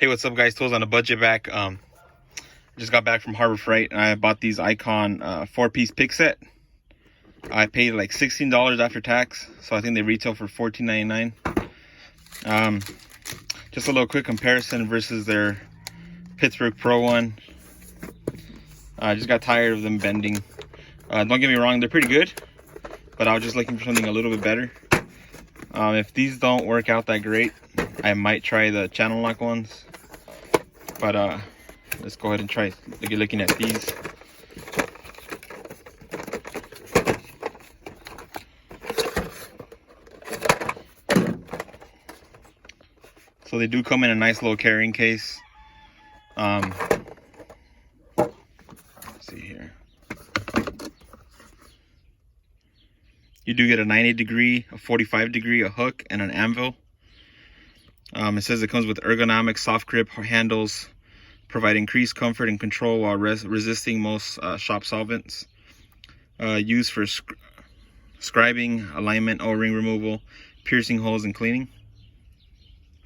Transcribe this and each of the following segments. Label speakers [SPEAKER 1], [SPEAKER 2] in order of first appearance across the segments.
[SPEAKER 1] Hey, what's up guys? Tools on a budget back. Just got back from Harbor Freight and I bought these Icon 4-piece pick set. I paid like $16 after tax, so I think they retail for $14.99. Just a little quick comparison versus their Pittsburgh Pro one. I just got tired of them bending. Don't get me wrong, they're pretty good, but I was just looking for something a little bit better. If these don't work out that great, I might try the channel lock ones. But let's go ahead and try looking at these. So they do come in a nice little carrying case. Let's see here. You do get a 90 degree, a 45 degree, a hook, and an anvil. It says it comes with ergonomic soft grip handles, provide increased comfort and control while resisting most shop solvents. Used for scribing, alignment, O-ring removal, piercing holes, and cleaning.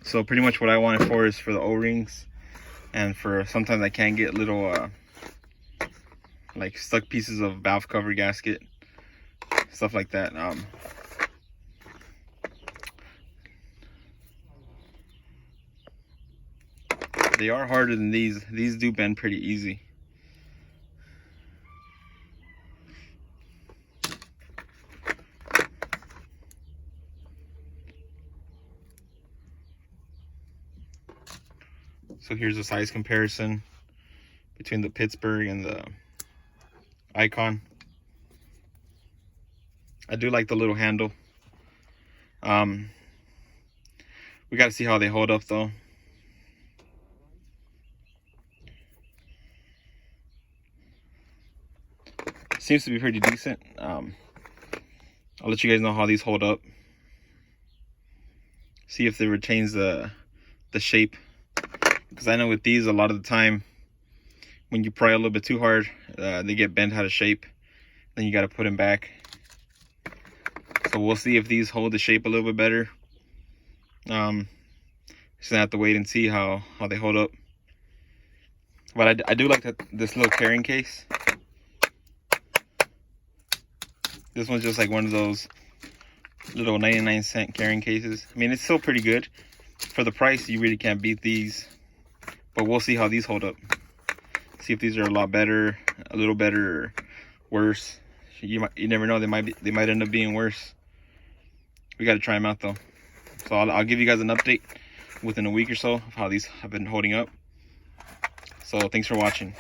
[SPEAKER 1] So pretty much what I want it for is for the O-rings, and for sometimes I can get little like stuck pieces of valve cover gasket, stuff like that. They are harder than these. These do bend pretty easy. So here's a size comparison between the Pittsburgh and the Icon. I do like the little handle. We got to see how they hold up though. Seems to be pretty decent. I'll let you guys know how these hold up. See if they retains the shape. Because I know with these, a lot of the time, when you pry a little bit too hard, they get bent out of shape. Then you got to put them back. So we'll see if these hold the shape a little bit better. Just gonna have to wait and see how they hold up. But I do like this little carrying case. This one's just like one of those little 99-cent carrying cases. I mean, it's still pretty good. For the price, you really can't beat these. But we'll see how these hold up. See if these are a lot better, a little better, or worse. You never know, they might end up being worse. We got to try them out though. So I'll give you guys an update within a week or so of how these have been holding up. So thanks for watching.